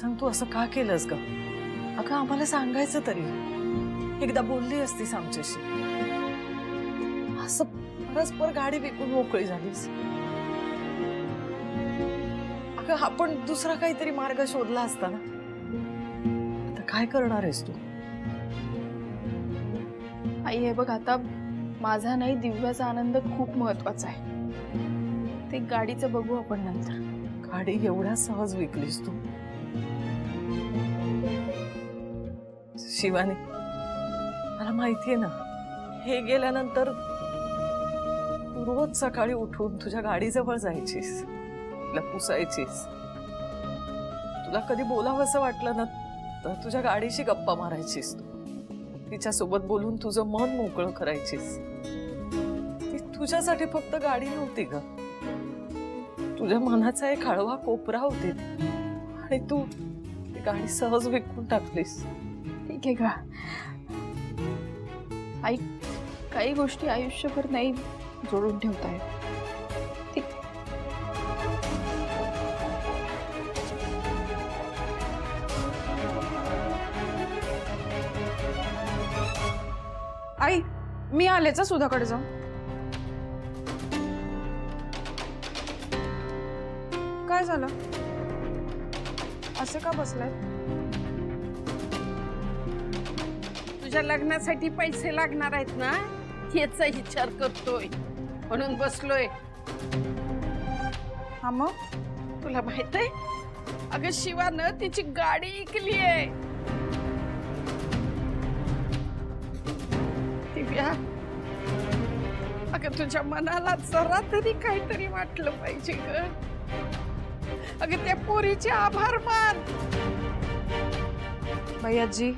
सांग तू असं का केलंस ग? अगं आम्हाला सांगायचं तरी, एकदा बोलली असतीस आमच्याशी. असं परस्पर गाडी विकून मोकळी झालीस. अगं आपण दुसरा काहीतरी मार्ग शोधला असता ना. आता काय करणार आहेस तू? आई हे बघ, आता माझा नाही दिव्याचा आनंद खूप महत्वाचा आहे. ते गाडीचं बघू आपण नंतर. गाडी एवढ्या सहज विकलीस तू? शिवानी, मला माहितीये ना, हे गेल्यानंतर तू रोज सकाळी उठून तुझ्या गाडीजवळ जायचीस, तिला पुसायचीस. तुला कधी बोलावंसं वाटलं ना तर तुझ्या गाडीशी गप्पा मारायचीस तू. तिच्यासोबत बोलून तुझं मन मोकळं करायचीस. ती तुझ्यासाठी फक्त गाडी नव्हती ग, तुझ्या मनाचा एक हळवा कोपरा होती. आणि तू ती गाडी सहज विकून टाकलीस. ठीक आहे का आई, काही गोष्टी आयुष्यभर नाही जोडून ठेवता येत. ठीक. आई, मी आलेच सुधाकडे जाऊन. काय झालं? असे का बसलाय? तुझ्या लग्नासाठी पैसे लागणार आहेत ना, याचा विचार करतोय म्हणून बसलोय. हा मग? तुला माहित आहे, अगं शिवानं तिची गाडी विकली आहे. दिव्या, अगं तुझ्या मनाला जरा तरी काहीतरी वाटलं पाहिजे ग. अगं त्या पोरीचे आभार मान. भैयाजी,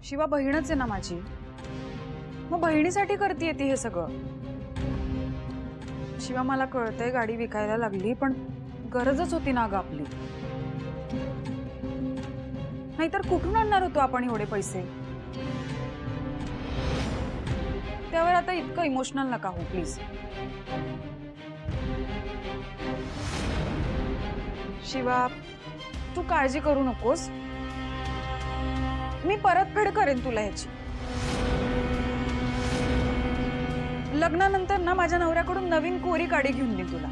शिवा बहीणच आहे ना माझी. मग बहिणीसाठी करते ती हे सगळं. शिवा मला कळतंय गाडी विकायला लागली, पण गरजच होती ना ग आपली. नाहीतर कुठून आणणार होतो आपण एवढे पैसे? त्यावर आता इतकं इमोशनल नका हो प्लीज. शिवा, तू काळजी करू नकोस, मी परतफेड करेन तुला ह्याची. लग्नानंतर ना माझ्या नवऱ्याकडून नवीन कोरी गाडी घेऊन देईन तुला.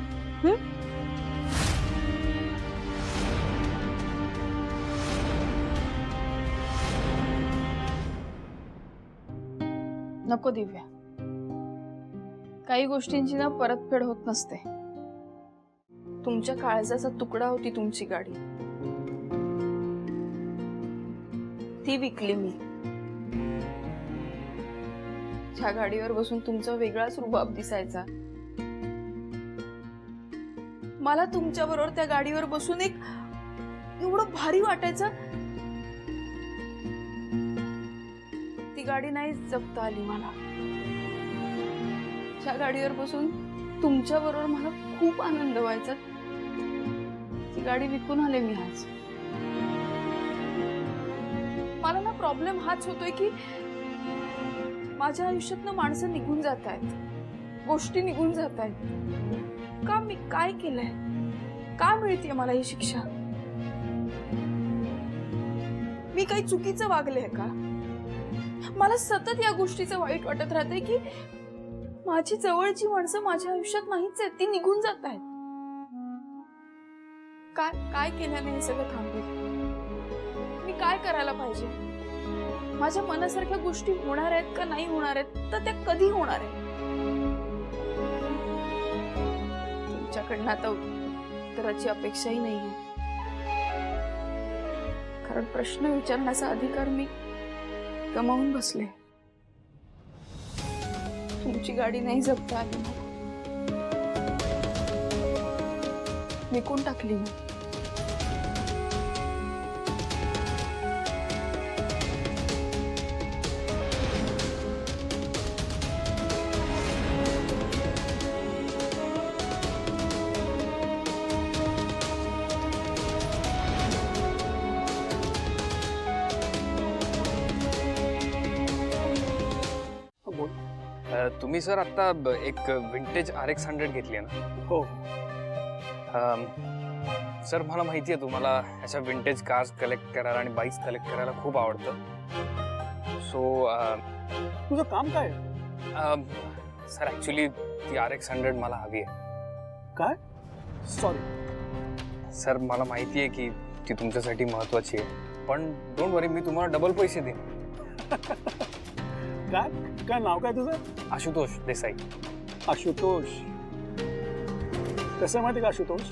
नको दिव्या, काही गोष्टींची ना परतफेड होत नसते. तुमच्या काळजाचा तुकडा होती तुमची गाडी, ती विकली मी. त्या गाडीवर बसून तुमचा वेगळाच रुबाब दिसायचा. मला तुमच्या बरोबर त्या गाडीवर बसून एक एवढं भारी वाटायचं. ती गाडी नाही जपता आली मला. त्या गाडीवर बसून तुमच्या बरोबर मला खूप आनंद व्हायचा. ती गाडी विकून आले मी आज. मला ना प्रॉब्लेम हाच होतोय की माझ्या आयुष्यातनं माणसं निघून जात आहेत, गोष्टी निघून जात आहेत. का? मी काय केलंय? का मिळतेय मला ही शिक्षा? मी काही चुकीचं वागले का? मला सतत या गोष्टीचं वाईट वाटत राहते की माझी जवळची माणसं माझ्या आयुष्यात नाहीच आहेत, ती निघून जात आहेत. काय केल्याने हे सगळं थांबेल? मी काय करायला पाहिजे? माझ्या मनासारख्या गोष्टी होणार आहेत का नाही होणार आहेत, तर त्या कधी होणार आहेत? तुमच्याकडनं आता उत्तराची अपेक्षाही नाहीये, कारण प्रश्न विचारण्याचा अधिकार मी गमावून बसले. तुमची गाडी नाही जपता आली मला, विकून टाकली मी. तुम्ही सर आता एक विंटेज RX 100 घेतली आहे ना? हो. सर मला माहिती आहे तुम्हाला अशा विंटेज कार्स कलेक्ट करायला आणि बाईक्स कलेक्ट करायला खूप आवडतं. सो तुझं काम काय सर ॲक्च्युली ती RX-100 मला हवी आहे. काय? सॉरी. सर मला माहिती आहे की ती तुमच्यासाठी महत्वाची आहे, पण डोंट वरी, मी तुम्हाला डबल पैसे देईन. काय काय नाव काय तुझं? आशुतोष देसाई. आशुतोष. कसं माहिती का आशुतोष,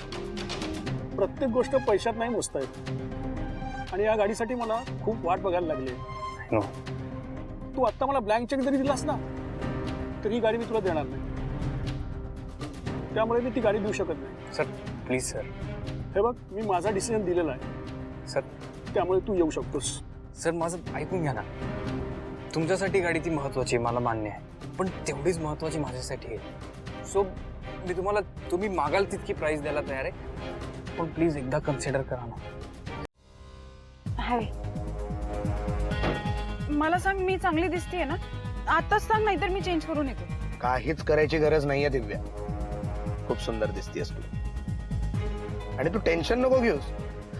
प्रत्येक गोष्ट पैशात नाही मोजता येत आणि या गाडीसाठी मला खूप वाट बघायला लागली. नो, तू आत्ता मला ब्लँक चेक जरी दिलास ना तरी ही गाडी मी तुला देणार नाही. त्यामुळे मी ती गाडी देऊ शकत नाही. Sir please sir. हे बघ, मी माझा डिसिजन दिलेला आहे, सर त्यामुळे तू येऊ शकतोस. सर माझं ऐकून घ्या ना. तुमच्यासाठी गाडी ती महत्वाची आहे, मला मान्य आहे, पण तेवढीच महत्वाची माझ्यासाठी आहे. सो मी तुम्ही मागाल तितकी प्राइस द्यायला तयार आहे, पण प्लीज एकदा कन्सिडर करा ना. हाय, मला सांग, मी चांगली दिसतेय ना? आताच सांग, नाहीतर मी चेंज करून येते. काहीच करायची गरज नाहीये दिव्या. खूप सुंदर दिसतेस तू आणि तू टेन्शन नको घेऊस.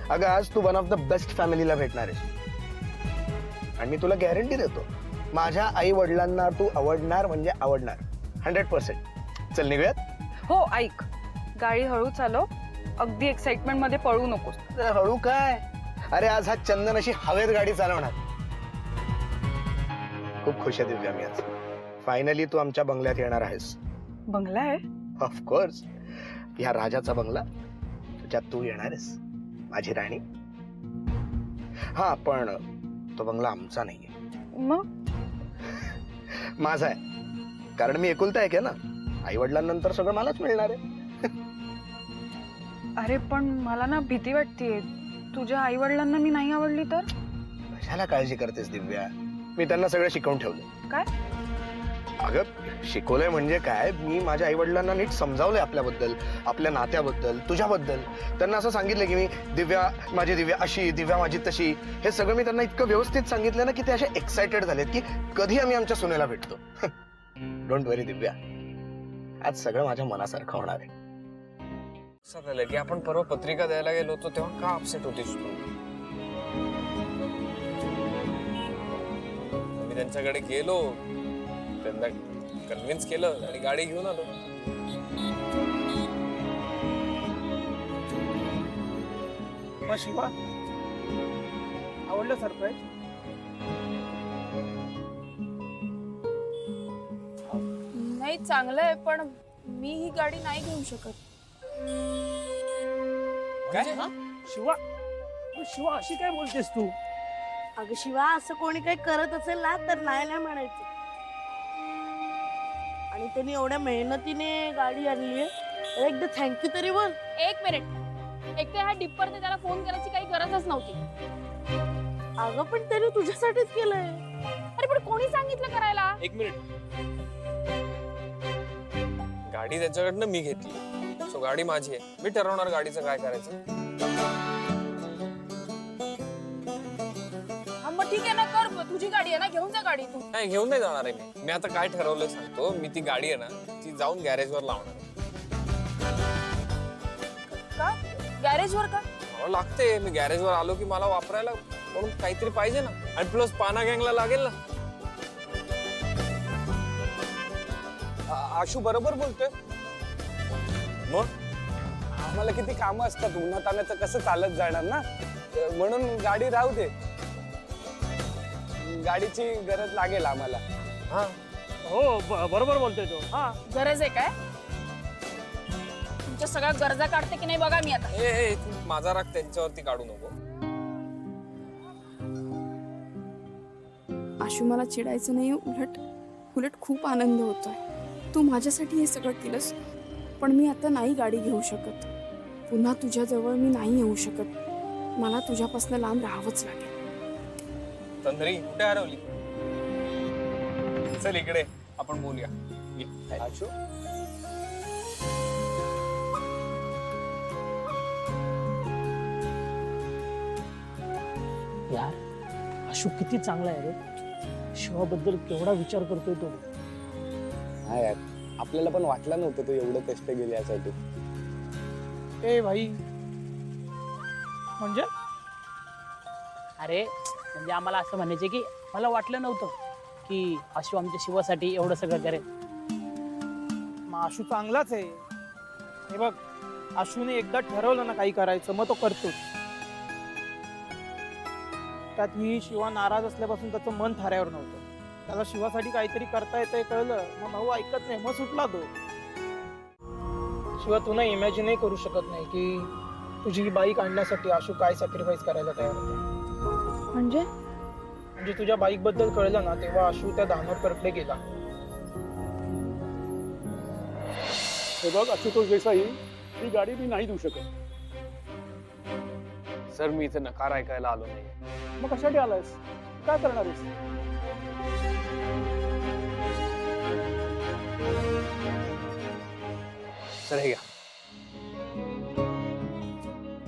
अगं आज तू वन ऑफ द बेस्ट फॅमिलीला भेटणार आहेस आणि मी तुला गॅरंटी देतो, माझ्या आई वडिलांना तू आवडणार म्हणजे आवडणार 100%. चल निघूयात. हो, ऐक, गाडी हळू चालव, अगदी एक्साइटमेंट मध्ये पळू नकोस. जरा हळू काय? अरे आज हा चंदन अशी हवेत गाडी चालवणार. खूप खुश आहे दिव्या मी आज. फायनली तू आमच्या बंगल्यात येणार आहेस. बंगला आहे? ऑफकोर्स, या राजाचा बंगला ज्यात तू येणार आहेस, माझी राणी. हा, पण तो बंगला आमचा नाहीये, मग माझा आहे. कारण मी एकुलता एक आहे ना. आई वडिलांनंतर सगळं मलाच मिळणार आहे. अरे पण मला ना भीती वाटतेय, तुझ्या आई वडिलांना मी नाही आवडली तर? कशाला काळजी करतेस दिव्या, मी त्यांना सगळं शिकवून ठेवलं. काय? अगं शिकवलंय म्हणजे काय, मी माझ्या आई वडिलांना नीट समजावलंय आपल्याबद्दल, आपल्या नात्याबद्दल, तुझ्याबद्दल. त्यांना असं सांगितलं की मी दिव्या माझी दिव्या अशी, दिव्या माझी तशी. हे सगळं मी त्यांना इतकं व्यवस्थित सांगितलं ना की ते असे एक्साइटेड झालेत की कधी आम्ही आमच्या सुनेला भेटतो. डोंट वरी दिव्या, आज सगळं माझ्या मनासारखं होणार आहे. असं झालं की आपण परवा पत्रिका द्यायला गेलो होतो तेव्हा का अपसेट होतीस तू? मी त्यांच्याकडे गेलो, त्यांना कन्व्हिन्स केलं आणि गाडी घेऊन आलो. मग शिवा, आवडलं सरप्राईज? नाही, चांगलं आहे, पण मी ही गाडी नाही घेऊ शकत. काय? शिवा, शिवा अशी काय बोलतेस तू? अगं शिवा, असं कोणी काही करत असेल ना तर नाही नाही म्हणायचं. आणि त्यांनी एवढ्या मेहनतीने गाडी आणली आहे, एकदा थँक्यू तरी बोल. एक मिनिट, एक तर ह्या डिप्परने त्याला फोन करायची काही गरजच नव्हती. अगं पण त्याने तुझ्यासाठीच केलंय. अरे पण कोणी सांगितलं करायला? एक मिनिट, गाडी त्याच्याकडनं मी घेतली, सो गाडी माझी आहे, मी ठरवणार गाडीचं काय करायचं. मग ठीक आहे ना, कर, तुझी गाडी आहे ना, घेऊन जा गाडी तू. नाही, घेऊन नाही जाणार आहे मी. मी आता काय ठरवलंय सांगतो. मी ती गाडी आहे ना ती जाऊन गॅरेजवर लावणार आहे. का गॅरेजवर का? मला लागते, मी गॅरेजवर आलो की मला वापरायला म्हणून काहीतरी पाहिजे ना, आणि प्लस पाना गँगला लागेल ना. आशू बरोबर बोलतोय. मग आम्हाला किती कामं असतात, उन्हात आणायचं कसं चालत जाणार ना, म्हणून गाडी राहू दे. गाडीची गरज लागेल आम्हाला. हा, हो बरोबर बोलतोय तो. हा, गरज आहे काय? तुमच्या सगळ्या गरजा काढते की नाही बघा मी आता. ए तू माझा राग त्यांच्यावरती काढू नको. आशू, मला चिडायचं नाही, उलट उलट खूप आनंद होतोय. तू माझ्यासाठी हे सगळं केलंस, पण मी आता नाही गाडी घेऊ शकत. पुन्हा तुझ्याजवळ मी नाही येऊ शकत. मला तुझ्यापासून लांब राहावंच लागेल. तंद्री कुठे हरवली? चल इकडे आपण बोलूया. ये. आशू, यार आशू किती चांगला आहे रे. शिवाबद्दल केवढा विचार करतोय तो. हा यार, आपल्याला पण वाटलं नव्हतं तू एवढं कष्ट गेले यासाठी. ए भाई, म्हणजे अरे म्हणजे आम्हाला असं म्हणायचे की मला वाटलं नव्हतं की आशू आमच्या शिवासाठी एवढं सगळं करेल. मग आशू चांगलाच आहे. हे बघ, आशूने एकदा ठरवलं ना काही करायचं मग तो करतोच. त्यात ही शिवा नाराज असल्यापासून त्याचं मन थाऱ्यावर नव्हतं. त्याला शिवासाठी काहीतरी करता येतंय कळलं मग भाऊ ऐकत नाही, मग सुटला तो. शिवा तू ना इमॅजिनही करू शकत नाही की तुझी बाईक आणण्यासाठी आशू काय सॅक्रिफाईस करायला तयार होता. म्हणजे तुझ्या बाईक बद्दल कळलं ना तेव्हा आशू त्या धानोरकडे गेला. हे बघ आशुतोष देसाई, ही गाडी मी नाही देऊ शकत. सर मी इथे नकार ऐकायला आलो नाही. मग कशासाठी आलायस? काय करणार आहेस? सर हे घ्या,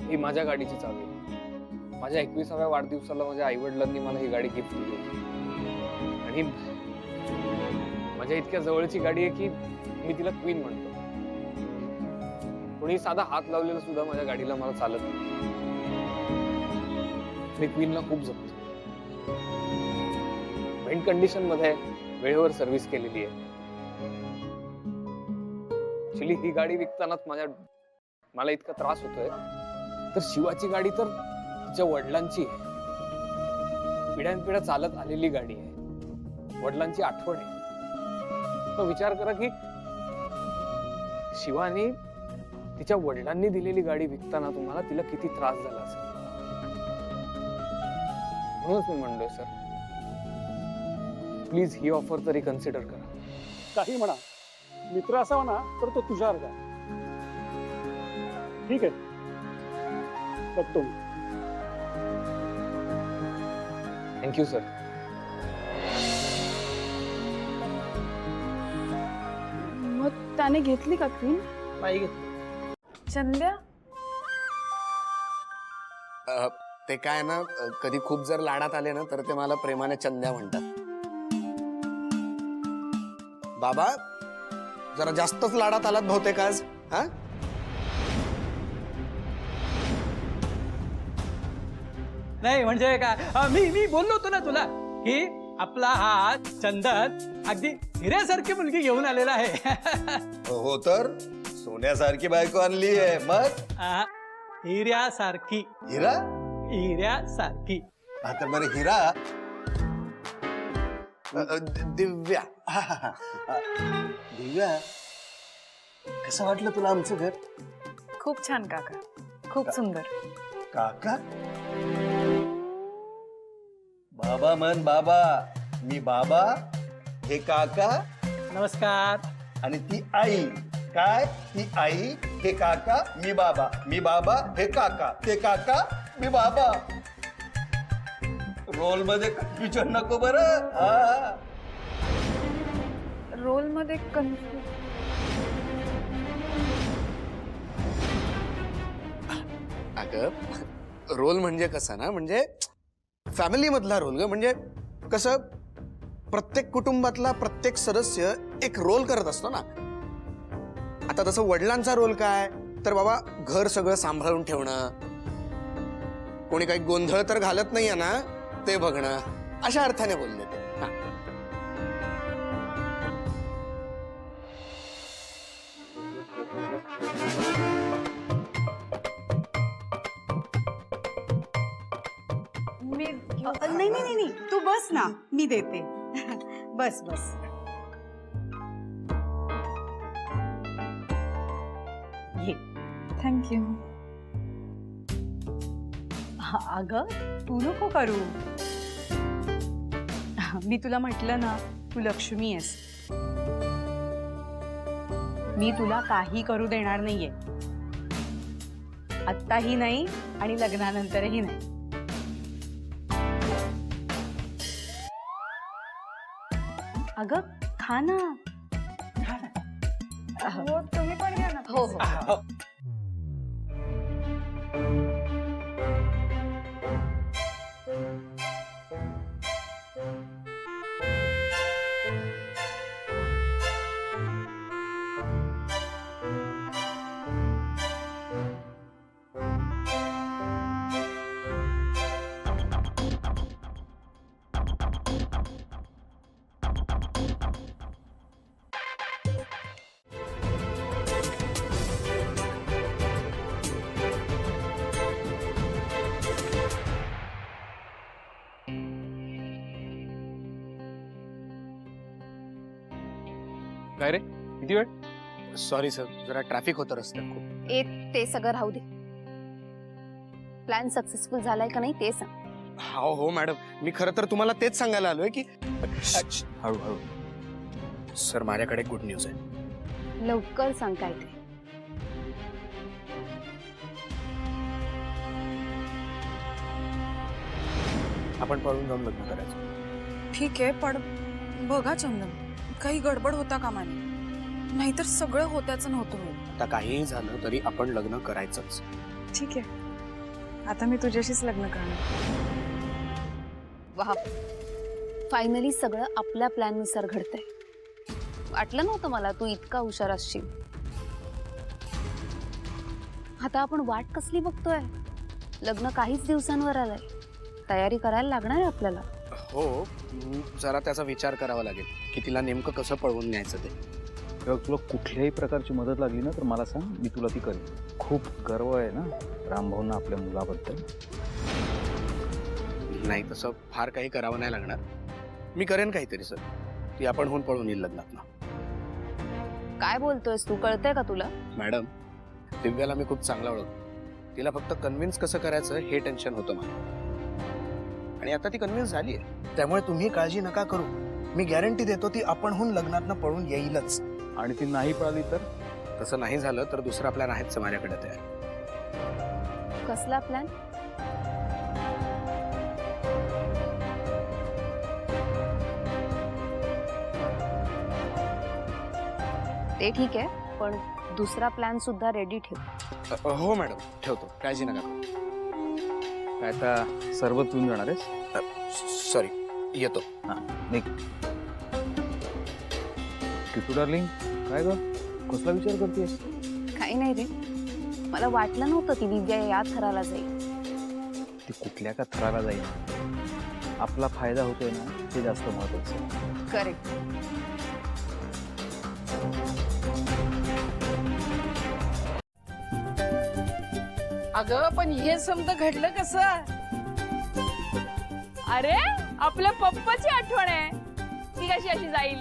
ही माझ्या गाडीची चावी आहे. माझ्या 21व्या वाढदिवसाला माझ्या आई वडिलांनी मला ही गाडी गिफ्ट दिली होती. आणि माझ्या इतक्या जवळची गाडी आहे की मी तिला क्वीन म्हणतो. कोणी साधा हात लावलेला सुद्धा माझ्या गाडीला मला चालत नाही. मी क्वीनला खूप जपतो. मेंट कंडिशन मध्ये वेळेवर सर्व्हिस केलेली आहे. ऍक्च्युली ही गाडी विकतानाच मला इतका त्रास होतोय. तर शिवाची गाडी तर तिच्या वडिलांची आहे. पिढ्यानपिढ्या चालत आलेली गाडी आहे. वडिलांची आठवण आहे. मग विचार करा की शिवानी तिच्या वडिलांनी दिलेली गाडी विकताना तुम्हाला तिला किती त्रास झाला असेल. म्हणूनच मी म्हणलोय सर, प्लीज ही ऑफर तरी कन्सिडर करा. काही म्हणा, मित्र असावा ना तर तो तुझ्यासारखा. ठीक आहे, बघतो मी. Thank you sir. मग त्याने घेतली का क्वीन? नाही घेतली. चंद्या, ते काय ना, कधी खूप जर लाडात आले ना तर ते मला प्रेमाने चंद्या म्हणतात. बाबा जरा जास्तच लाडात आलात बहुतेक आज. हा, नाही म्हणजे काय, मी बोललो होतो ना तुला की आपला हा चंदन अगदी हिऱ्यासारखी मुलगी घेऊन आलेला आहे. हो तर सोन्यासारखी बायको आणली आहे. मग हिऱ्यासारखी. हिरा? हिऱ्यासारखी. आता बरं हिरा. दिव्या. दिव्या, कसं वाटलं तुला आमचं घर? खूप छान काका, खूप सुंदर. काका? बाबा म्हण बाबा. मी बाबा, हे काका. नमस्कार. आणि ती आई. काय? ती आई, हे काका, मी बाबा. मी बाबा, हे काका. ते काका, मी बाबा. रोल मध्ये कन्फ्युजन नको बरं. हा, रोल मध्ये कन्फ्युज. अगं, रोल म्हणजे कसं ना, म्हणजे फॅमिली मधला रोल ग. म्हणजे कसं प्रत्येक कुटुंबातला प्रत्येक सदस्य एक रोल करत असतो ना. आता तसं वडिलांचा रोल काय, तर बाबा घर सगळं सांभाळून ठेवणं, कोणी काही गोंधळ तर घालत नाहीये ना ते बघणं, अशा अर्थाने बोलले ते. हा. नाही नाही नाही, तू बस ना, मी देते. बस बस. थँक्यू. अगं तू नको करू. मी तुला म्हटलं ना, तू लक्ष्मी आहेस. मी तुला काही करू देणार नाहीये. आत्ताही नाही आणि लग्नानंतरही नाही. अगं खा ना. हो, तुम्ही पण घ्या ना. हो हो. काय रे किती वेळ? सॉरी सर, जरा ट्रॅफिक होतं रस्त्यात खूप. ते सगळं राहू दे. प्लॅन सक्सेसफुल झालाय का नाही ते सांग. हो मॅडम, मी खरं तर तुम्हाला तेच सांगायला आलोय की हळूहळू. सर माझ्याकडे गुड न्यूज आहे. लवकर सांग काय ते. आपण पळून जाऊन लग्न करायचं. ठीक आहे, पण बघा चंदन, काही गडबड होता कामा नये. नाहीतर सगळं होत्याचं नव्हतं होत. आता काहीही झालं तरी आपण लग्न करायचंच. ठीक आहे, आता मी तुझ्याशीच लग्न करणार. वाह, फायनली सगळं आपल्या प्लॅन नुसार घडतंय. वाटलं नव्हतं मला तू इतका हुशार असशील. आता आपण वाट कसली बघतोय? लग्न काहीच दिवसांवर आलंय. तयारी करायला लागणार आहे आपल्याला. हो, जरा त्याचा विचार करावा लागेल की तिला नेमकं कसं पळवून न्यायचं ते. तेव्हा तुला कुठल्याही प्रकारची मदत लागली ना तर मला सांग, मी तुला ती करेन. खूप गर्व आहे ना रामभाऊंना आपल्या मुलाबद्दल. नाही तसं फार काही करावं नाही लागणार. मी करेन काहीतरी सर. ती आपण होऊन पळून येईल लग्नात ना. काय बोलतोयस तू? कळतंय का तुला? मॅडम, दिव्याला मी खूप चांगला ओळखतो. तिला फक्त कन्व्हिन्स कसं करायचं हे टेन्शन होतं मला. आणि आता ती कन्व्हिन्स झाली आहे. त्यामुळे तुम्ही काळजी नका करू. मी गॅरंटी देतो ती आपणहून लग्नातनं पळून येईलच. आणि ती नाही पळाली तर? तसं नाही झालं तर दुसरा प्लॅन आहेच माझ्याकडे तयार. कसला प्लॅन? ते ठीक आहे, पण दुसरा प्लॅन सुद्धा रेडी ठेव. हो मॅडम, ठेवतो. काळजी नका करू. काय आता सर्व पिऊन जाणार आहेस? सॉरी, येतो. हां, निघ. किटू डार्लिंग, काय ग, कसला विचार करतेस? काही नाही रे, मला वाटलं नव्हतं ती दिव्या या थराला जाईल. ती कुठल्या का थराला जाईल? आपला फायदा होतोय ना, ते जास्त महत्वाचं. करेक्ट. अगं पण हे समजा घडलं कसं? अरे आपल्या पप्पाची आठवण आहे. ती कशी अशी जाईल?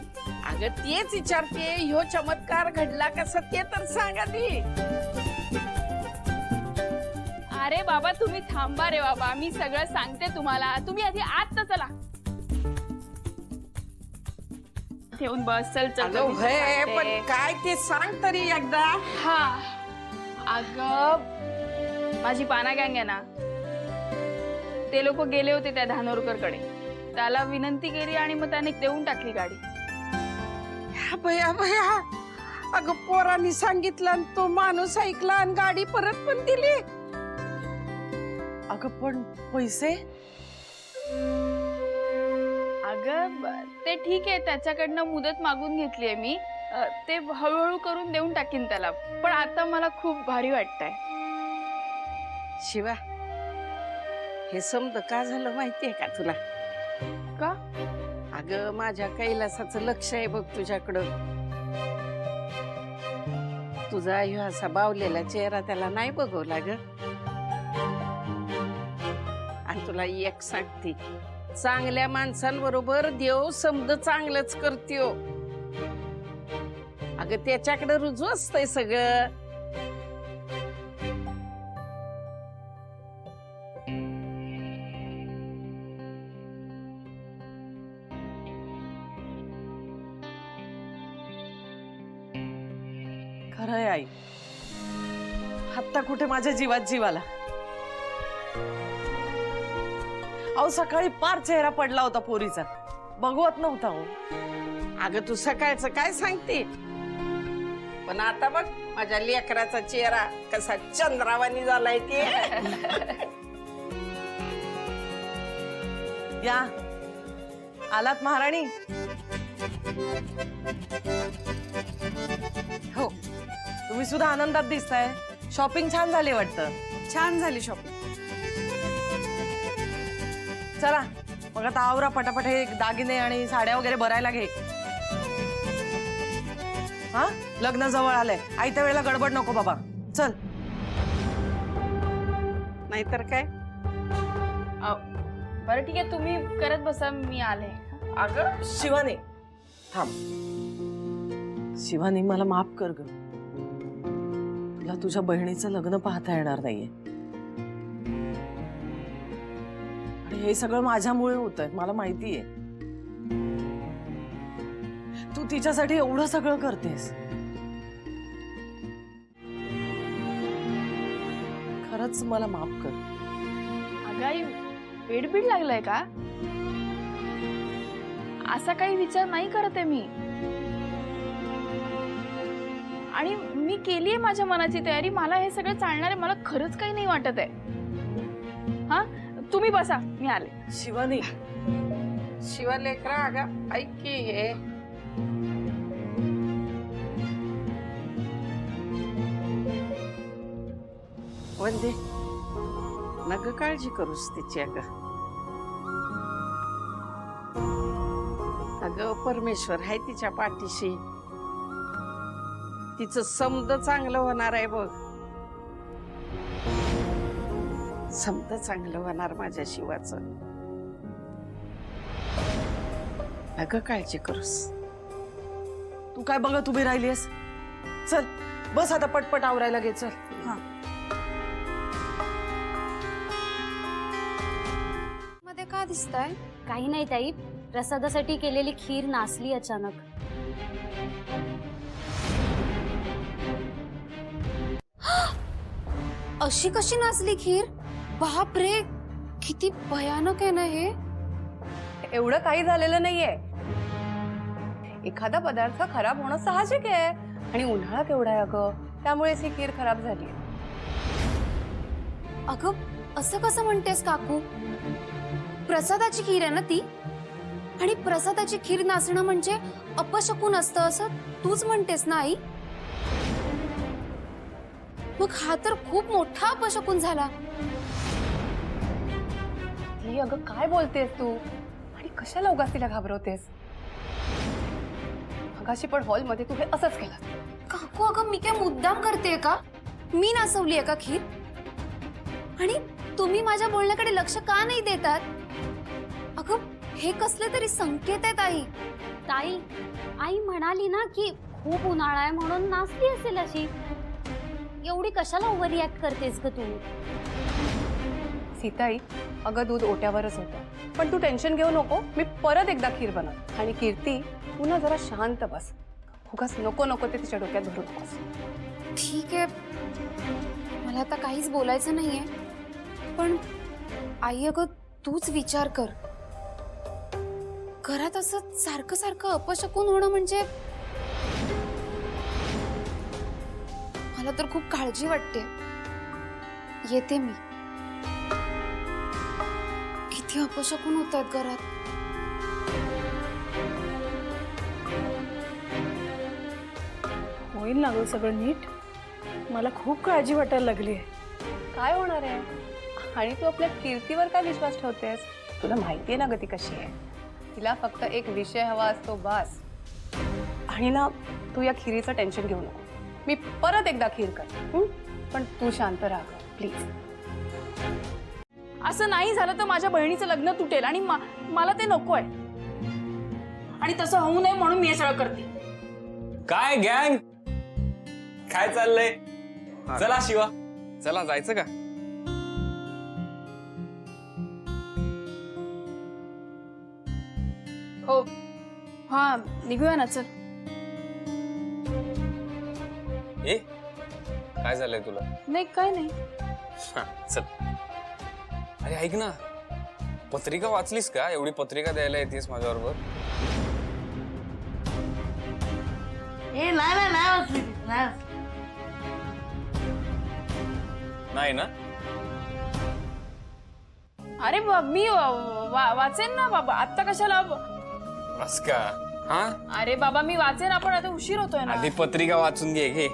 अगं तेच विचारते, ह्यो चमत्कार घडला कसा ते तर सांगा ती. अरे बाबा तुम्ही थांबा रे बाबा, मी सगळं सांगते तुम्हाला. तुम्ही आधी आत तर चला. ठेवून बस. चल चल. अगं होय, पण काय ते सांग तरी एकदा. हा, अगं माझी पाना गँग आहे ना, ते लोक गेले होते त्या धानोरकर कडे. त्याला विनंती केली आणि मग त्याने देऊन टाकली गाडी. भया भया, अगं पोरांनी सांगितलं आणि तो माणूस ऐकला आणि गाडी परत पण दिली. अगं पण पैसे? अगं ते ठीक आहे, त्याच्याकडनं मुदत मागून घेतलीये मी. ते हळूहळू करून देऊन टाकीन त्याला. पण आता मला खूप भारी वाटतंय. शिवा, हे समज का झालं माहितीये का तुला? का? अगं माझ्या कैलासाचं लक्ष आहे बघ तुझ्याकडं. तुझा ह्यो असा बावलेला चेहरा त्याला नाही बघवला ग. आणि तुला एक सांगते, चांगल्या माणसांबरोबर देव समज चांगलंच करत्यो. अगं त्याच्याकडे रुजू असतंय सगळं. खरंय आई, आत्ता कुठे माझ्या जीवात जीव आला. अहो सकाळी पार चेहरा पडला होता पोरीचा, बघवत नव्हता हो. अगं तू सकाळचं काय सांगते, पण आता बघ माझ्या लेकराचा चेहरा कसा चंद्रावानी झालाय ते. या आलात महाराणी? हो, तुम्ही सुद्धा आनंदात दिसताय. शॉपिंग छान झाली वाटतं. छान झाली शॉपिंग. चला मग आता आवरा पटापट, हे दागिने आणि साड्या वगैरे भरायला घे. हा, लग्न जवळ आलंय. आयत्या वेळेला गडबड नको बाबा. चल. नाहीतर काय. बरं ठीक आहे, तुम्ही करत बसा, मी आले. अगं शिवानी थांब. शिवानी मला माफ कर ग. तुला तुझ्या बहिणीचं लग्न पाहता येणार नाहीये आणि हे सगळं माझ्यामुळे होतंय, मला माहितीये. तू तिच्यासाठी एवढं सगळं करतेस. खरंच मला माफ कर. अगं आई, वेडबीड लागलाय का? असा काही विचार नाही करत आहे मी. आणि मी केलीये माझ्या मनाची तयारी. मला हे सगळं चालणार आहे. मला खरंच काही नाही वाटत आहे. हा, तुम्ही बसा, मी आले. शिवानी, शिवलेकरा अगं ऐक की हे वंदे, नग काळजी करूस तिची. अगं परमेश्वर आहे तिच्या पाठीशी. तिचं समद चांगलं होणार आहे बघ. समद चांगलं होणार माझ्या शिवाचं. नग काळजी करूस. तू काय बघत उभी राहिलीस? चल बस आता, पटपट आवरायला घे. चल. हा, मध्ये का दिसताय? काही नाही ताई, प्रसादासाठी केलेली खीर नासली अचानक. अशी कशी नासली खीर? बाप रे, किती भयानक आहे ना हे. एवढं काही झालेलं नाहीये. एखादा पदार्थ खराब होणं साहजिक आहे आणि उन्हाळा केवढा आहे अगं, त्यामुळेच ही खीर खराब झाली. अगं असं कसं म्हणतेस काकू? प्रसादाची खीर आहे ना ती, आणि प्रसादाची खीर नासणं म्हणजे अपशकुन असतं असं तूच म्हणतेस ना आई? मग हा तर खूप मोठा अपशकुन झाला. ती अगं काय बोलतेस तू, आणि कशाला उगाच तिला घाबरवतेस? मगाशी पण हॉलमध्ये तू हे असंच केलं. काकू अगं मी काय मुद्दाम करते का? मी नासवली आहे का खीर? आणि तुम्ही माझ्या बोलण्याकडे लक्ष का नाही देतात? अगं हे कसले तरी संकेत आहेत आई. ताई, आई म्हणाली ना की खूप उन्हाळा आहे म्हणून नासली असेल अशी. एवढी कशाला ओव्हर रिॲक्ट करतेस ग तू? सीताई, अगं दूध ओट्यावरच होतं, पण तू टेन्शन घेऊ नको. मी परत एकदा खीर बनव. आणि कीर्ती, पुन्हा जरा शांत बस. उगाच नको नको ते तिच्या डोक्यात भरू नकोस. ठीक आहे, मला आता काहीच बोलायचं नाहीये. पण आई अगं तूच विचार कर. घरात असं सारखं सारखं अपशकुन होणं म्हणजे मला तर खूप काळजी वाटते. येते मी. किती अपशकुन होतात घरात. होईल ना गं सगळं नीट? मला खूप काळजी वाटायला लागली आहे. काय होणार आहे? आणि तू आपल्या कीर्तीवर काय विश्वास ठेवतेस? तुला माहितीये ना ग ती कशी आहे. तिला फक्त एक विषय हवा असतो बास. आणि ना तू या खिरीचं टेन्शन घेऊ नको. मी परत एकदा खीर कर. पण तू शांत राहा प्लीज. असं नाही झालं तर माझ्या बहिणीचं लग्न तुटेल आणि मला ते नकोय. आणि तसं होऊ नये म्हणून मी हे सगळं करते. काय गँग, काय चाललंय? चला शिवा, चला जायचं का? हो, हा निघूया ना. चल. ए, काय झालंय तुला? नाही काय नाही. हा, चल. अरे ऐक ना, पत्रिका वाचलीस का? एवढी पत्रिका द्यायला येतेस माझ्याबरोबर? ए नाही नाही नाही वाचली ती, नाही वाचली. नाही ना? अरे मी वाचेन ना बाबा. आता कशाला? बस का? हा, अरे बाबा मी वाचेन. आपण आता उशीर होतोय ना. आधी पत्रिका वाचून घे.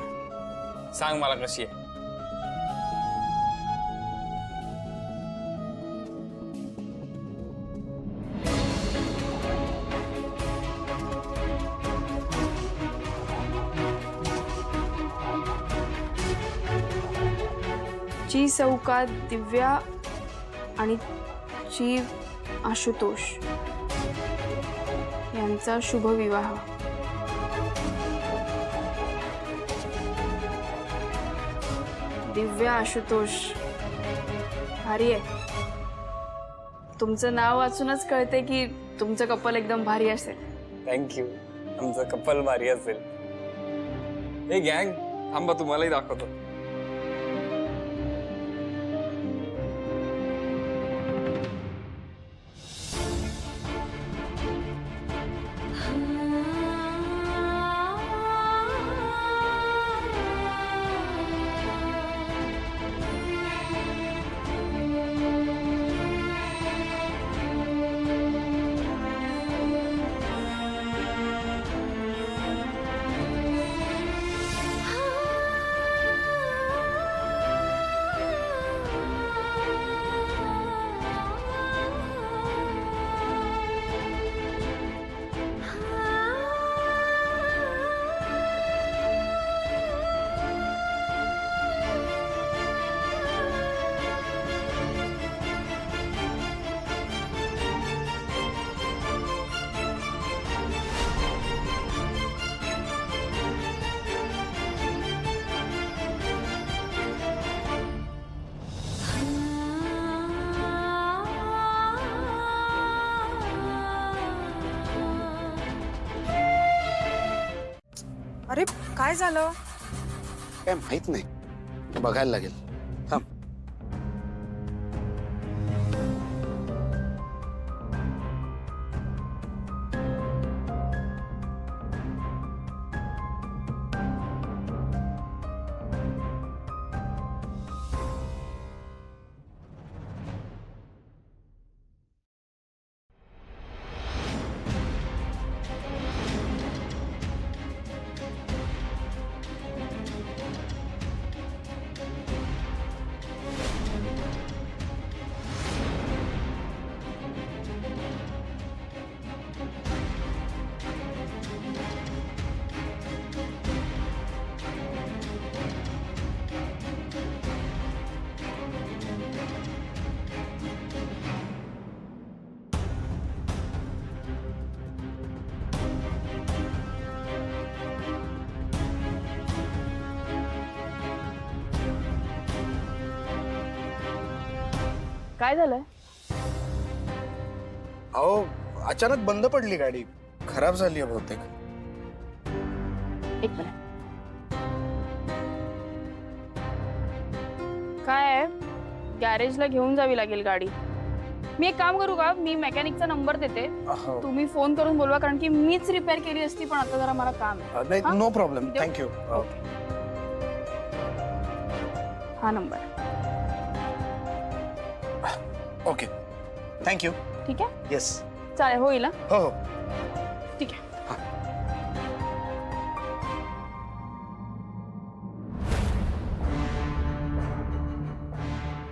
सांग मला कशी आहे. ची चौकात दिव्या आणि जीव आशुतोष यांचा शुभ विवाह. दिव्या आशुतोष भारी आहे. तुमचं नाव वाचूनच कळते की तुमचं कपल एकदम भारी असेल. थँक्यू. आमचं कपल भारी असेल. हे गँग थांबा, तुम्हालाही दाखवतो. अरे काय झालं? काय माहित नाही, बघायला लागेल. थांब. काय झालंय? अहो, अचानक बंद पडली गाडी. खराब झाली आहे बहुतेक. एक मिनिट. काय आहे, गॅरेजला घेऊन जावी लागेल गाडी. मी एक काम करू का, मी मेकॅनिकचा नंबर देते, अहो, तुम्ही फोन करून बोलवा, कारण की मीच रिपेअर केली असती, पण आता जरा मला काम आहे. नाही, हा? No problem. देऊ? थँक्यू. हा नंबर. Okay, thank you. ठीक आहे, येस. चालेल, होईल हा? हो हो. ठीक आहे.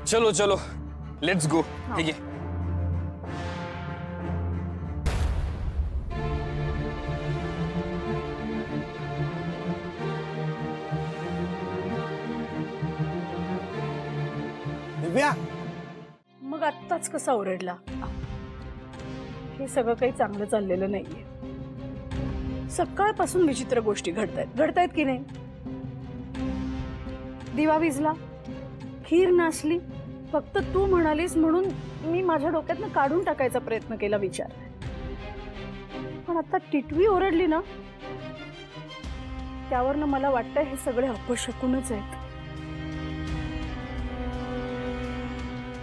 चलो चलो, लेट्स गो. ठीक आहे. दिव्या, मग आत्ताच कसा ओरडला? हे सगळं काही चांगलं चाललेलं नाहीये. सकाळपासून विचित्र गोष्टी घडतायत की नाही? दिवा विझला, खीर नासली, फक्त तू म्हणालीस म्हणून मी माझ्या डोक्यातनं काढून टाकायचा प्रयत्न केला विचार. पण आता टिटवी ओरडली ना, त्यावरनं मला वाटतं हे सगळे अपशकुनच आहेत.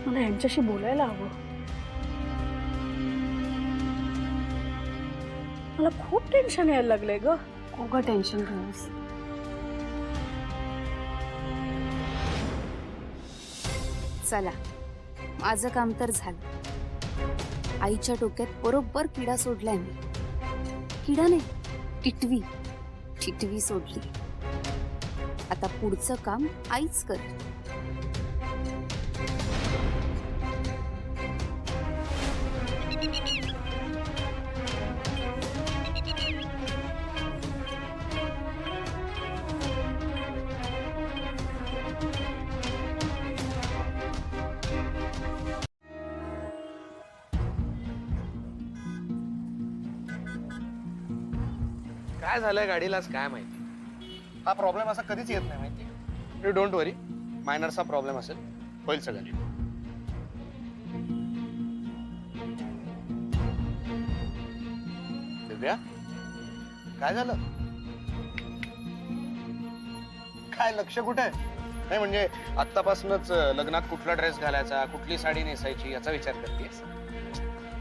मला यांच्याशी बोलायला हवं. मला खूप टेन्शन यायला लागलंय ग. उगा टेन्शन घेऊस. चला, माझं काम तर झालं. आईच्या डोक्यात बरोबर किडा सोडलाय मी. किडा नाही, टिटवी. टिटवी सोडली. आता पुढचं काम आईच करेल. काय झालंय गाडीलाच काय माहिती. हा प्रॉब्लेम असा कधीच येत नाही माहिती. यू डोंट वरी, मायनरचा प्रॉब्लेम असेल, होईल सगळं नीट. दिव्या, काय झालं? काय लक्ष कुठे आहे? नाही म्हणजे आत्तापासूनच लग्नात कुठला ड्रेस घालायचा, कुठली साडी नेसायची याचा विचार करतेस?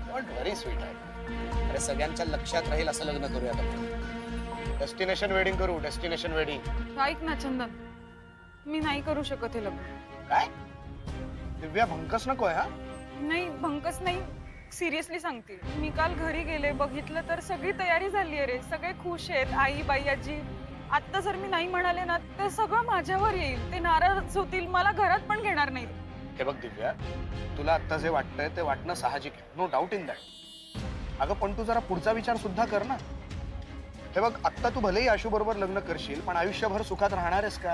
व्हेरी स्वीट आहे. अरे सगळ्यांच्या लक्षात राहील असं लग्न करूया आपण. डेस्टिनेशन वेडिंग करू, डेस्टिनेशन वेडिंग. ऐक ना चंदन, मी नाही करू शकत हे लग्न. काय दिव्या, भंकस नकोय हा. नाही भंकस नाही, सिरियसली सांगते. मी काल घरी गेले, बघितलं तर सगळी तयारी झाली आहे रे. सगळे खुश आहेत, आई बाई आजी. आता जर मी नाही म्हणाले ना तर सगळं माझ्यावर येईल, ते नाराज होतील, मला घरात पण घेणार नाही. हे बघ दिव्या, तुला आता जे वाटतंय ते वाटणं साहजिक आहे, नो डाऊट इन दॅट. अगं पण तू जरा पुढचा विचार सुद्धा कर ना. हे बघ, आत्ता तू भलेही आशू बरोबर लग्न करशील, पण आयुष्यभर सुखात राहणार आहेस का?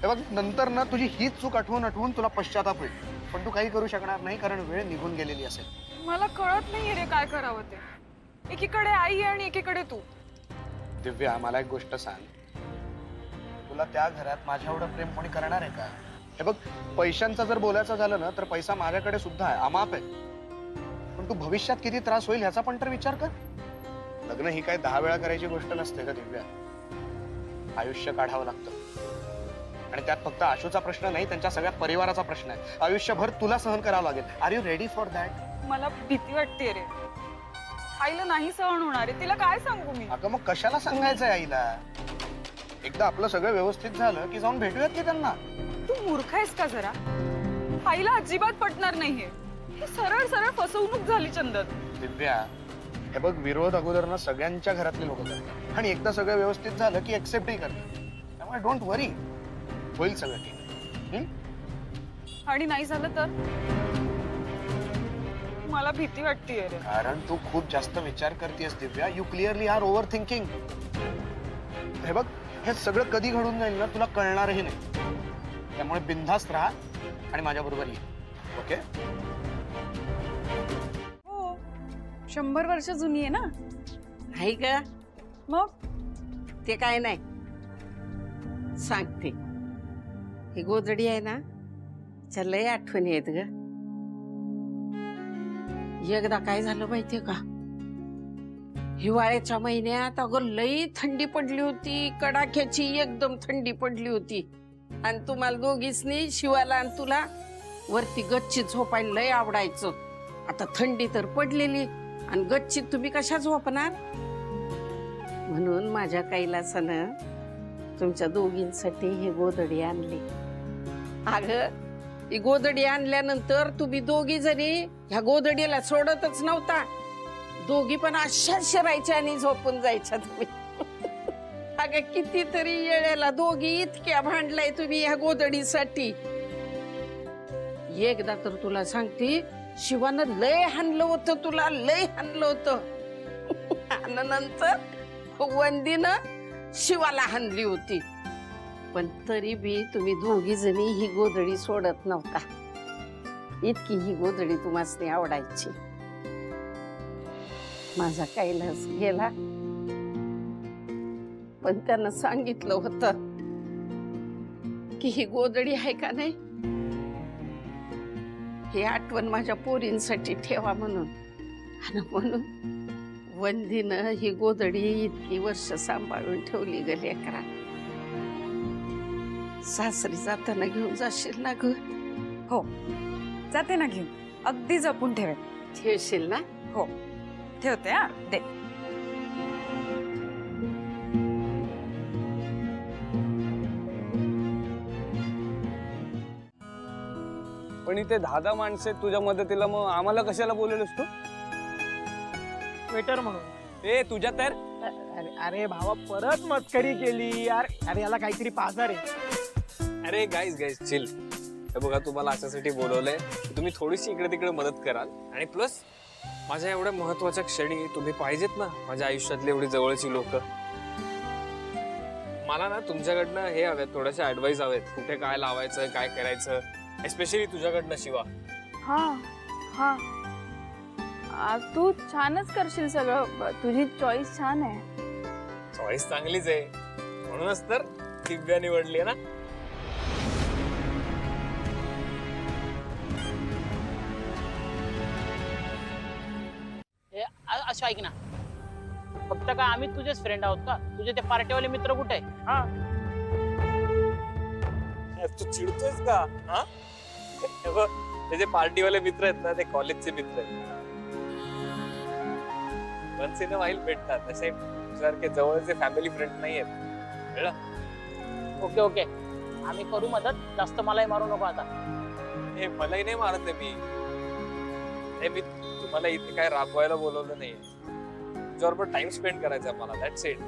हे बघ, नंतर ना तुझी हीच चूक आठवून आठवून तुला पश्चाताप होईल, पण तू काही करू शकणार नाही, कारण वेळ निघून गेलेली असेल. मला कळत नाहीये रे काय करावं ते. एकीकडे आई आणि एकीकडे तू. दिव्या, मला एक गोष्ट सांग, तुला त्या घरात माझ्या एवढं प्रेम कोणी करणार आहे का? हे बघ, पैशांचं जर बोलायचं झालं ना तर पैसा माझ्याकडे सुद्धा आहे, अमाप आहे. पण तू भविष्यात किती त्रास होईल ह्याचा पण तर विचार कर. लग्न ही काय 10 वेळा करायची गोष्ट नसते का दिव्या. आयुष्य काढावं लागतं, आणि त्यात फक्त आशूचा प्रश्न नाही, त्यांच्या सगळ्या परिवाराचा प्रश्न आहे. आयुष्यभर तुला सहन करावं लागेल. Are you ready for that? मला भीती वाटते रे. आईला नाही सहन होणार आहे, तिला काय सांगू मी? अगं मग कशाला सांगायचंय आईला? एकदा आपलं सगळं व्यवस्थित झालं की जाऊन भेटूयात की त्यांना. तू मूर्ख आहेस का जरा? आईला अजिबात पटणार नाहीये. ही सरळ सरळ फसवणूक झाली चंदन. दिव्या, हे बघ, विरोध अगोदर ना सगळ्यांच्या घरातले लोक करतात, आणि एकदा सगळं व्यवस्थित झालं की एक्सेप्टही करतात. त्यामुळे डोंट वरी, होईल सगळं ठीक. आणि नाही झालं तर? मला भीती वाटतेय रे. कारण तू खूप जास्त विचार करतेस Divya. You clearly are overthinking. हे बघ, हे सगळं कधी घडून जाईल ना तुला कळणारही नाही. त्यामुळे बिनधास्त राहा आणि माझ्या बरोबर ये. ओके? हो, 100 वर्ष जुनी आहे ना. नाही का? मग ते काय नाही, सांगते. ही गोधडी आहे ना, त्या लय आठवणी आहेत ग. एकदा काय झालं माहितीये का, हिवाळ्याच्या महिन्यात अगं लई थंडी पडली होती, कडाक्याची एकदम थंडी पडली होती. आणि तुम्हाला दोघीसनी, शिवाला आणि तुला, वरती गच्चीत झोपायला लय आवडायचं. आता थंडी तर पडलेली आणि गच्चीत तुम्ही कशा झोपणार? म्हणून माझ्या कैलासानं तुमच्या दोघींसाठी ही गोधडी आणली. अगं, ही गोधडी आणल्यानंतर तुम्ही दोघी जणी ह्या गोधडीला सोडतच नव्हता. दोघी पण अशाच शिरायच्या आणि झोपून जायच्या तुम्ही. अगं, कितीतरी येळेला दोघी इतक्या भांडलाय तुम्ही ह्या गोधडीसाठी. एकदा तर तुला सांगते, शिवानं लय हाणलं होतं तुला, लय हाणलं होतं. आणि नंतर वंदीनं शिवाला हाणली होती. पण तरी बी तुम्ही दोघी जणी ही गोधडी सोडत नव्हता. इतकी ही गोधडी तुम्हासनी आवडायची. माझा कैलास गेला, पण त्यानं सांगितलं होतं की ही गोधडी आहे का नाही, ही आठवण माझ्या पोरींसाठी ठेवा म्हणून. आणि म्हणून वंदीनं ही गोधडी इतकी वर्ष सांभाळून ठेवली ग लेकरा. सासरी जाताना घेऊन जाशील ना ग? हो, जाते ना घेऊन. अगदी जपून ठेवेल. ठेवशील ना? हो, ठेवते. हा, दे. पण इथे 10 माणसं आहेत तुझ्या मदतीला, मग आम्हाला कशाला बोलवलंस तू? वेटर म्हणून. ए, तुझ्या तर अरे अरे भावा, परत मस्करी केली यार. अरे याला काहीतरी पाजार आहे. अरे गाईज चिल. हे बघा, तुम्हाला अशासाठी बोलवलंय की तुम्ही थोडीशी इकडे तिकडे मदत कराल, आणि प्लस माझ्या एवढ्या महत्वाच्या क्षणी तुम्ही पाहिजेत ना, माझ्या आयुष्यातली एवढी जवळची लोक. मला ना तुमच्याकडनं हे हवेत, थोड्याशा ऍडवाइस हवेत, कुठे काय लावायचं, काय करायचं, एस्पेशली तुझ्याकडनं शिवा. हा हा, तू छानच करशील सगळं. तुझी चॉईस छान आहे. चॉईस चांगलीच आहे, म्हणूनच तर दिव्या निवडली ना. असं ऐक ना, फक्त का आम्ही तुझेच फ्रेंड आहोत का? तुझे ते पार्टीवाले मित्र कुठे आहे? हा, तू चिडतोयस का? हा? हे बघ, ते जे पार्टीवाले मित्र आहेत ना, ते कॉलेजचे मित्र आहेत. वन्स इन अ व्हाईल भेटतात, तसे सारखे जवळचे फॅमिली फ्रेंड नाही आहेत. कळलं? ओके ओके, आम्ही करू मदत. जास्त मलाही मारू नको आता. हे मलाही नाही मारत आहे मी. हे मी तुम्हाला इथे काय राबवायला बोलवलं नाहीये. तुझ्याबरोबर टाइम स्पेंड करायचा मला. That's it.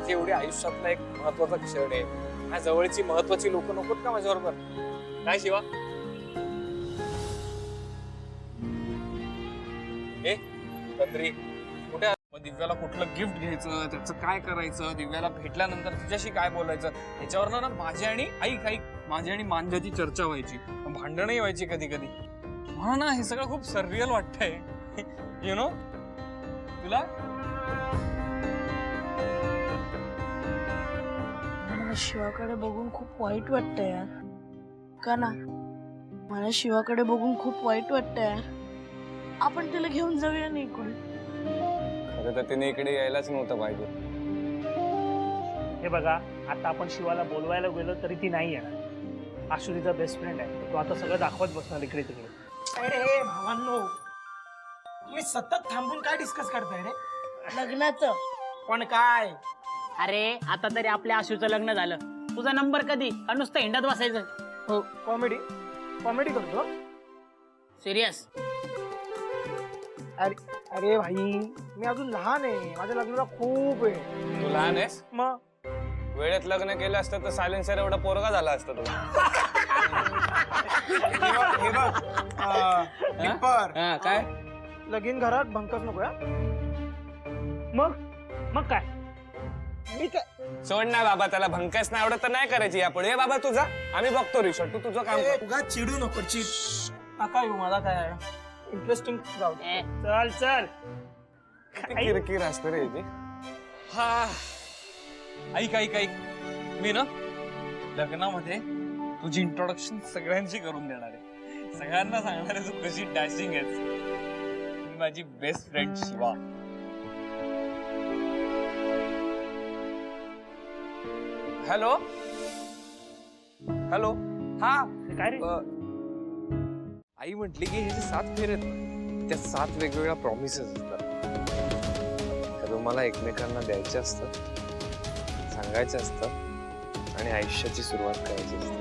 एवढी आयुष्यातला एक महत्वाचा क्षण आहे. माझ्या जवळची महत्वाची लोक नकोत का माझ्याबरोबर? काय शिवा? ए तंद्री, कुठे मग दिव्याला कुठलं गिफ्ट घ्यायचं, त्याचं काय करायचं, दिव्याला भेटल्यानंतर तिच्याशी काय बोलायचं, ह्याच्यावर ना माझी आणि माझी आणि मांजाची चर्चा व्हायची, भांडणही व्हायची कधी कधी. मला ना हे सगळं खूप सररियल वाटतंय. यु नो, तुला मला शिवाकडे बघून खूप वाईट वाटतं यार. का ना, मला शिवाकडे बघून खूप वाईट वाटतं यार. आपण तिला घेऊन जाऊया ना इकडे. खरं तर तिने इकडे यायलाच नव्हतं पाहिजे. हे बघा, आता आपण शिवाला बोलवायला गेलो तरी ती नाही येणार. आशू तिचा बेस्ट फ्रेंड आहे. तो आता सगळं दाखवत बसणार इकडे तिकडे. अरे भावांनो, तुम्ही सतत थांबून काय डिस्कस करताय रे? लग्नाचं. पण काय? अरे आता तरी आपल्या आशूचं लग्न झालं, तुझा नंबर कधी? का नुसतं हिंडत बसायचं? हो, कॉमेडी करतो. सिरियस? अरे भाई, मी अजून लहान आहे. माझ्या लग्नाला खूप आहे. तू लहान आहेस? मग वेळेत लग्न केलं असतं तर सायलेन्सर एवढा पोरगा झाला असता तुला. हे बघ डिप्पर, काय लगीन घरात भंकस नको. मग काय? मी काय सोड ना बाबा, त्याला भंकस नाही आवडत तर नाही करायची यापुढे. बाबा तुझा आम्ही बघतो रिसॉर्ट, तू तुझं काम कर. उगा चिडू नको. नका येऊ, मला काय इंटरेस्टिंग जाऊ दे. चल किती किरकिर असते रे याची. हा, ऐक, मी ना लग्नामध्ये तुझी इंट्रोडक्शन सगळ्यांची करून देणार आहे. सगळ्यांना सांगणार आहे तू कशी डॅशिंग आहेस. मी माझी बेस्ट फ्रेंड शिवा. हॅलो हा, काय रे? आई म्हटली की हे जे 7 फेरे आहेत ना, त्या 7 वेगवेगळ्या प्रॉमिसेस असतात. त्या तुम्हाला एकमेकांना द्यायचे असतात, सांगायचं असतं आणि आयुष्याची सुरुवात करायची असते.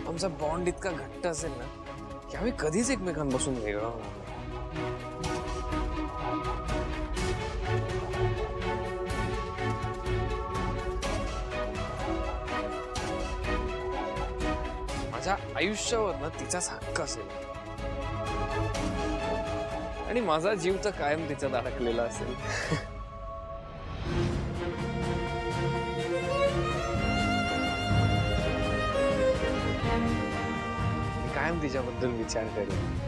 आमचा बॉन्ड इतका घट्ट असेल ना की आम्ही कधीच एकमेकांपासून वेगळं होणार नाही. माझ्या आयुष्यावर ना तिचाच हक्क असेल आणि माझा जीव तर कायम तिच्यात अडकलेला असेल. मी कायम तिच्याबद्दल विचार करेन.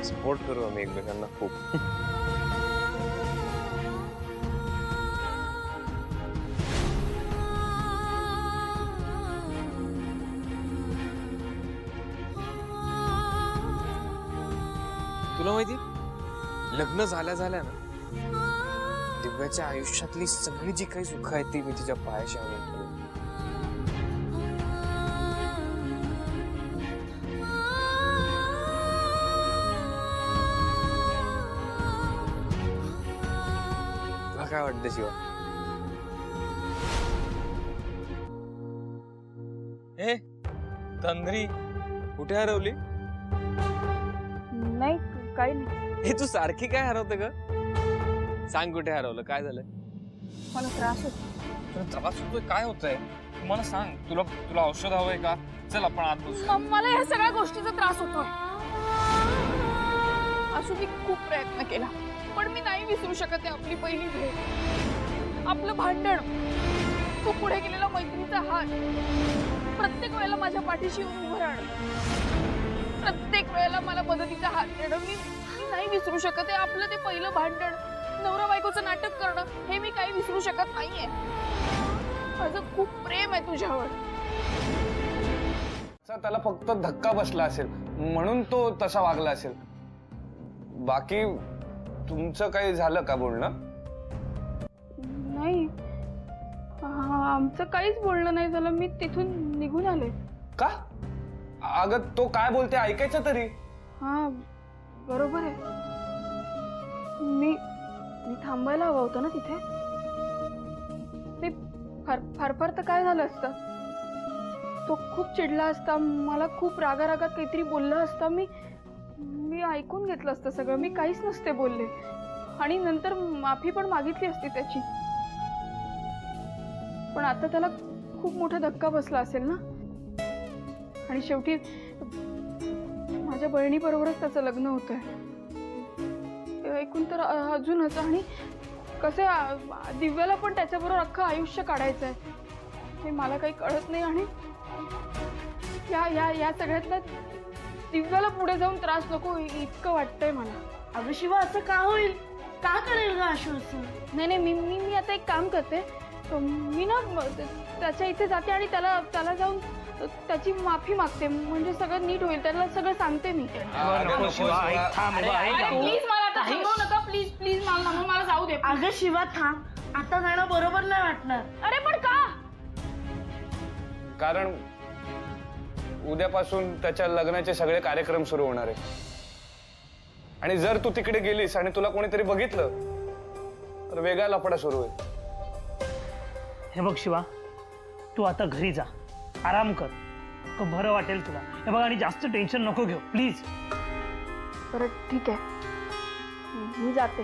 सपोर्ट करू आम्ही एकमेकांना खूप. तुला माहिती, लग्न झाल्या ना दिव्याच्या आयुष्यातली सगळी जी काही सुख आहेत ती मी तिच्या पायाशी आणून ठेवली. तुला काय वाटतं शिवा? ए तंद्री, कुठे हरवली? नाही, काही नाही. हे तू सारखी काय हरवते ग? सांग कुठे हरवलं, काय झालंय? मला त्रास होतो. तुला त्रास होतोय? काय होतंय मला सांग. तुला औषध हवंय का? चल आपण आत बसू. मला ह्या सगळ्या गोष्टीचा त्रास होतोय. असू मी खूप प्रयत्न केला, पण मी नाही विसरू शकत आहे आपली पहिली भेट, आपलं भांडण, तू पुढे गेलेला मैत्रीचा हात, प्रत्येक वेळेला माझ्या पाठीशी उभं राहणं, प्रत्येक वेळेला मला मदतीचा हात देणं. मी नाही विसरू शकत आहे आपलं ते पहिलं भांडण. नवरा बायकोचं नाटक करणं हे मी काही विसरू शकत नाहीये. माझं खूप प्रेम आहे तुझ्यावर. त्याला फक्त धक्का बसला असेल म्हणून तो तसा वागला असेल. बाकी तुमचं काही झालं का बोलणं? नाही, आमचं काहीच बोलणं नाही झालं. मी तिथून निघून आले. का? अगं तो काय बोलते ऐकायचं तरी. हा बरोबर आहे. मी थांबायला हवं होतं ना तिथे. ते फार तर काय झालं असतं. तो खूप चिडला असता, मला खूप रागारागात काहीतरी बोलला असता. मी ऐकून घेतलं असतं सगळं. मी काहीच नसते बोलले आणि नंतर माफी पण मागितली असती त्याची. पण आता त्याला खूप मोठा धक्का बसला असेल ना. आणि शेवटी माझ्या बहिणीबरोबरच त्याचं लग्न होतंय. ऐकून तर अजूनच. आणि कसे दिव्याला पण त्याच्याबरोबर अख्खं आयुष्य काढायचंय हे मला काही कळत नाही. आणि या सगळ्यातला दिव्याला पुढे जाऊन त्रास नको इतकं वाटतंय मला. अगं शिवा, असं का होईल? का करेल ग आशू असं? नाही मी आता एक काम करते. मी ना त्याच्या इथे जाते आणि त्याला जाऊन त्याची माफी मागते. म्हणजे सगळं नीट होईल. त्याला सगळं सांगते मी. शिवा, थांब. प्लीज मला आता थांबवू नका. प्लीज मला जाऊ दे. अगं शिवा थांब, आता जाणं बरोबर नाही वाटणार. अरे पण का? कारण उद्यापासून त्याच्या लग्नाचे सगळे कार्यक्रम सुरू होणार आहे. आणि जर तू तिकडे गेलीस आणि तुला कोणीतरी बघितलं तर वेगळा लफडा सुरू होईल. हे बघ शिवा, तू आता घरी जा, आराम कर. बरं वाटेल तुला. हे बघ, आणि जास्त टेन्शन नको घेऊ प्लीज. बरं ठीक आहे, मी जाते.